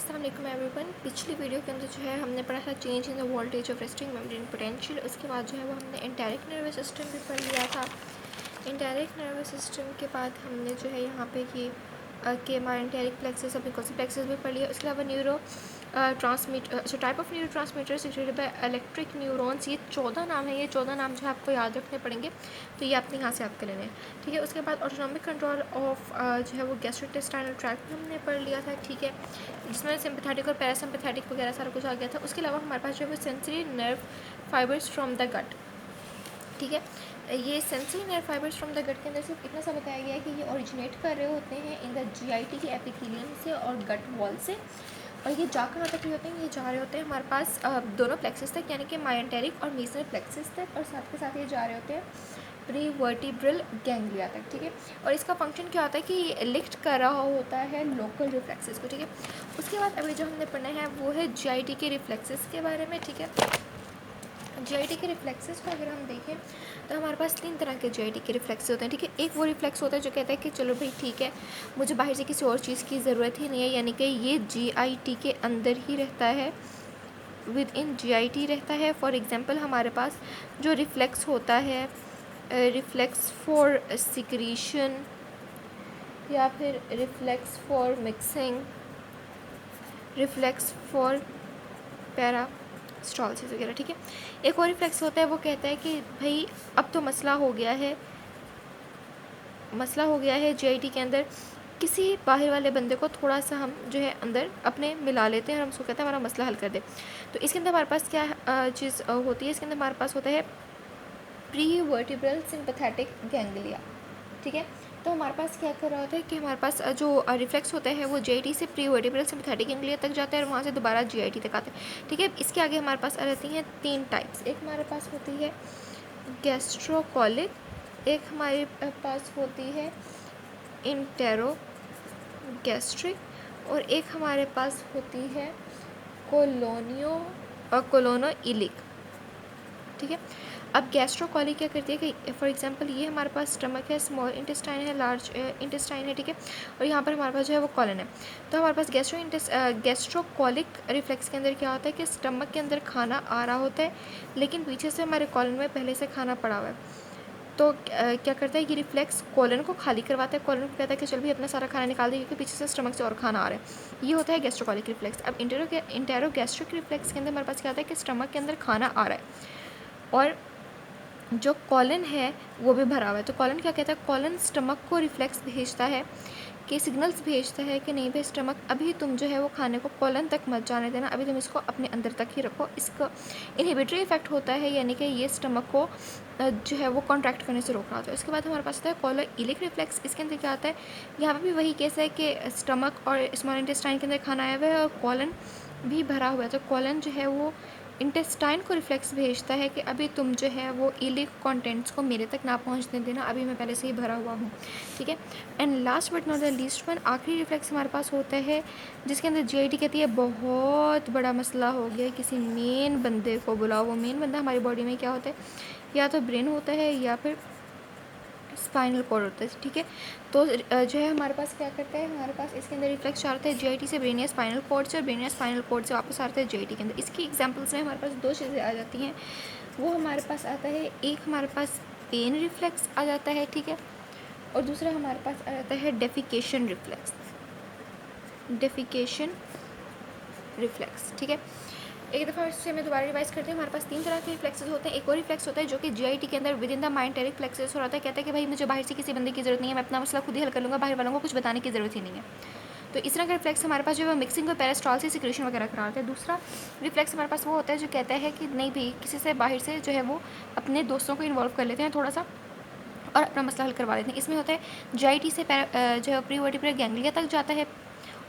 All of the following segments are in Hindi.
अस्सलाम वालेकुम एवरीवन। पिछली वीडियो के अंदर जो है हमने पढ़ा था change in the voltage of resting membrane potential. उसके बाद जो है वो हमने एंटेरिक नर्वस सिस्टम भी पढ़ लिया था। एंटेरिक नर्वस सिस्टम के बाद हमने जो है यहाँ पे कि के एंटेरिक प्लेक्सस अपनी कौन सी प्लेक्सस भी पढ़ लिया। उसके अलावा neuro transmitter type of neuro transmitter secreted by electric neurons, ये 14 नाम है। ये 14 नाम जो है आपको याद रखने पड़ेंगे, तो ये आपने यहाँ से याद कर लेने हैं, ठीक है। उसके बाद ऑटोनॉमिक कंट्रोल ऑफ जो है वो गैस्ट्रोइंटेस्टाइनल ट्रैक्ट हमने पढ़ लिया था, ठीक है, जिसमें सिंपैथेटिक और पैरासिम्पैथेटिक वगैरह सारा कुछ आ गया था। उसके अलावा हमारे पास जो है वो sensory nerve fibres from the gut, ठीक है। ये sensory nerve fibres from the gut के अंदर सिर्फ इतना सा बताया गया है कि ये ओरिजिनेट कर रहे होते हैं इन द जीआईटी के एपिथेलियम से और गट वॉल से, और ये जा कहाँ तक होते हैं, ये जा रहे होते हैं हमारे पास दोनों प्लेक्सस तक, यानी कि मायंटेरिक और मीजनल प्लेक्सस तक, और साथ के साथ ये जा रहे होते हैं प्री वर्टिब्रल गैंग्लिया तक, ठीक है। और इसका फंक्शन क्या होता है कि ये लिफ्ट कर रहा होता है लोकल रिफ्लेक्सेस को, ठीक है। उसके बाद अभी जो हमने पढ़ना है वो है जीआईटी के रिफ्लेक्सेस के बारे में, ठीक है। जीआईटी के रिफ्लेक्सेस को अगर हम देखें तो हमारे पास 3 तरह के जीआईटी के रिफ्लेक्स होते हैं, ठीक है। एक वो रिफ्लेक्स होता है जो कहता है कि चलो भाई ठीक है, मुझे बाहर से किसी और चीज़ की ज़रूरत ही नहीं है, यानी कि ये जीआईटी के अंदर ही रहता है, विद इन जीआईटी रहता है। फॉर एग्जांपल हमारे पास जो रिफ्लेक्स होता है रिफ्लेक्स फॉर सिक्रीशन या फिर reflex for mixing, reflex for peristalsis वगैरह, ठीक है। एक और रिफ्लेक्स होता है वो कहता है कि भाई अब तो मसला हो गया है जीआईटी के अंदर, किसी बाहर वाले बंदे को थोड़ा सा हम जो है अंदर अपने मिला लेते हैं और हम उसको कहते हैं हमारा मसला हल कर दे। तो इसके अंदर हमारे पास क्या चीज़ होती है, इसके अंदर हमारे पास होता है प्री वर्टिब्रल सिंपैथेटिक गैंग्लिया, ठीक है। तो हमारे पास क्या कर रहा होता है कि हमारे पास जो रिफ्लेक्स होता है वो जीआईटी से प्री वर्टिब्रल सिंपैथेटिक गैंग्लिया तक जाता है और वहाँ से दोबारा जीआईटी तक आता है, ठीक है। इसके आगे हमारे पास आ जाती हैं 3 टाइप्स। एक हमारे पास होती है गैस्ट्रोकोलिक, एक हमारे पास होती है इंटेरोगैस्ट्रिक, और एक हमारे पास होती है कोलोनो इलिक, ठीक है। अब गैस्ट्रोकोलिक क्या करती है कि फॉर एग्जांपल ये हमारे पास स्टमक है, स्मॉल इंटेस्टाइन है, लार्ज इंटेस्टाइन है, ठीक है, और यहाँ पर हमारे पास जो है वो कॉलन है। तो हमारे पास गैस्ट्रोकोलिक रिफ्लेक्स के अंदर क्या होता है कि स्टमक के अंदर खाना आ रहा होता है लेकिन पीछे से हमारे कॉलन में पहले से खाना पड़ा हुआ है। तो क्या करता है ये रिफ्लेक्स कॉलन को खाली करवाता है, कॉलन को कहता है कि चल भी अपना सारा खाना निकाल दे क्योंकि पीछे से स्टमक से और खाना आ रहा है। ये होता है गैस्ट्रोकोलिक रिफ्लेक्स। अब इंटेरोगैस्ट्रिक रिफ्लेक्स के अंदर हमारे पास क्या होता है कि स्टमक के अंदर खाना आ रहा है और जो कॉलन है वो भी भरा हुआ है। तो कॉलन क्या कहता है, कॉलन स्टमक को रिफ्लेक्स भेजता है कि सिग्नल्स भेजता है कि नहीं भाई स्टमक अभी तुम जो है वो खाने को कॉलन तक मत जाने देना, अभी तुम इसको अपने अंदर तक ही रखो। इसका इनहिबिटरी इफेक्ट होता है, यानी कि ये स्टमक को जो है वो कॉन्ट्रैक्ट करने से रोक रहा होता है। इसके बाद हमारे पास आता है कोलो इलिक रिफ्लेक्स। इसके अंदर क्या आता है, यहाँ पर भी वही केस है कि स्टमक और स्मॉल इंटेस्टाइन के अंदर खाना आया हुआ है और कॉलन भी भरा हुआ है। तो कॉलन जो है वो इंटेस्टाइन को रिफ्लेक्स भेजता है कि अभी तुम जो है वो इलिक कंटेंट्स को मेरे तक ना पहुंचने देना, अभी मैं पहले से ही भरा हुआ हूँ, ठीक है। And last but not the least one, आखिरी रिफ्लेक्स हमारे पास होता है जिसके अंदर जीआईटी कहती है बहुत बड़ा मसला हो गया, किसी मेन बंदे को बुलाओ। वो मेन बंदा हमारी बॉडी में क्या होता है, या तो ब्रेन होता है या फिर स्पाइनल कॉर्ड होता है, ठीक है। तो जो है हमारे पास क्या करता है, हमारे पास इसके अंदर रिफ्लेक्स आता है जीआईटी से ब्रेन या स्पाइनल कॉर्ड से, और ब्रेन या स्पाइनल कॉर्ड से वापस आता है जीआईटी के अंदर। इसकी एग्जांपल्स में हमारे पास 2 चीज़ें आ जाती हैं। वो हमारे पास आता है, एक हमारे पास पेन रिफ्लेक्स आ जाता है, ठीक है, और दूसरा हमारे पास आ जाता है डेफिकेशन रिफ्लेक्स, ठीक है। एक दफ़ा इससे मैं दोबारा रिवाइज करती हूँ। हमारे पास 3 तरह के रिफ्लेक्सेस होते हैं। एक और रिफ्लेक्स होता है जो कि जीआईटी के अंदर विद इन द मायंटेरिक प्लेक्सस हो रहा है, कहता है कि भाई मुझे बाहर से किसी बंदे की ज़रूरत नहीं है, मैं अपना मसला खुद ही हल कर लूँगा, बाहर वालों को कुछ बताने की ज़रूरत ही नहीं है। तो इस तरह का रिफ्लेक्स हमारे पास जो है मिक्सिंग और पैरास्टॉलसिस सिक्रेशन वगैरह करा होता है। दूसरा रिफ्लेक्स हमारे पास वो होता है जो कहता है कि नहीं भाई किसी से बाहर से जो है वो अपने दोस्तों को इन्वॉल्व कर लेते हैं थोड़ा सा और अपना मसला हल करवा लेते हैं। इसमें होता है जीआईटी से जो है प्री वर्टिब्रल गैंग्लिया तक जाता है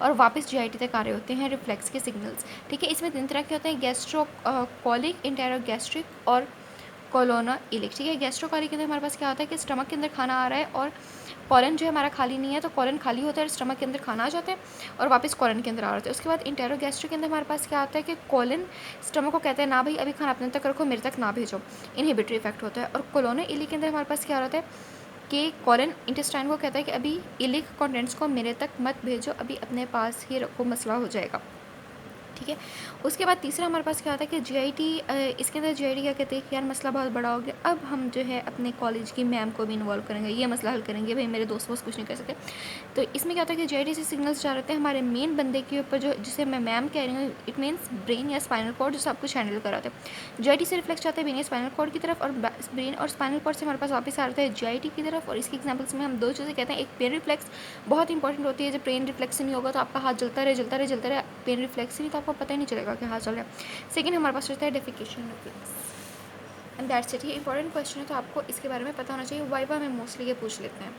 और वापस जीआईटी तक आ रहे होते हैं रिफ्लेक्स के सिग्नल्स, ठीक है। इसमें 3 तरह के होते हैं, गैस्ट्रोकोलिक, इंटेरोगैस्ट्रिक और कोलोनो इलिक, ठीक है। गैस्ट्रोकोलिक के अंदर हमारे पास क्या होता है कि स्टमक के अंदर खाना आ रहा है और कॉलन जो है हमारा खाली नहीं है, तो कॉलन खाली होता है और स्टमक के अंदर खाना आ जाता है और वापस कॉलन के अंदर आ रहा है। उसके बाद इंटेरोगैस्ट्रिक के अंदर हमारे पास क्या आता है कि कॉलन स्टमक को कहता है ना भाई अभी खाना अपने तक रखो, मेरे तक ना भेजो, इनहिबिटरी इफेक्ट होता है। और कोलोनो इलिक के अंदर हमारे पास क्या होता है कि कॉलन इंटेस्टाइन को कहता है कि अभी इलिक कंटेंट्स को मेरे तक मत भेजो, अभी अपने पास ही रखो, मसला हो जाएगा। ठीक है। उसके बाद तीसरा हमारे पास क्या आता है कि जीआईटी, इसके अंदर जीआईटी क्या कहते हैं कि यार मसला बहुत बड़ा हो गया, अब हम जो है अपने कॉलेज की मैम को भी इन्वॉल्व करेंगे, ये मसला हल करेंगे, भाई मेरे दोस्त वोस्त कुछ नहीं कर सकते। तो इसमें क्या होता है कि जीआईटी से सिग्नल्स जा रहे हैं हमारे मेन बंदे के ऊपर, जो जिसे मैं मैम कह रही हूँ, इट मीन्स ब्रेन या स्पाइनल कॉर्ड, जो सब कुछ हैंडल कर रहा होता है। जीआईटी से रिफ्लेक्स जाते हैं ब्रेन या स्पाइनल कॉर्ड की तरफ, और ब्रेन और स्पाइनल कॉर्ड से हमारे पास वापस आ रहा है जीआईटी की तरफ। और इसकी एग्जाम्पल्स में हम दो चीज़ें कहते हैं, एक पेन रिफ्लेक्स बहुत इंपॉर्टेंट होती है, जब पेन रिफ्लेक्स नहीं होगा तो आपका हाथ जलता रहे जलता रहे जलता रहे, पेन रिफ्लेक्स नहीं तो आपको पता ही नहीं चलेगा कि हाथ चल रहा है। सेकेंड हमारे पास रहता है defecation reflex, and that's it. ये इंपॉर्टेंट क्वेश्चन है तो आपको इसके बारे में पता होना चाहिए, वाइवा में मोस्टली ये पूछ लेते हैं।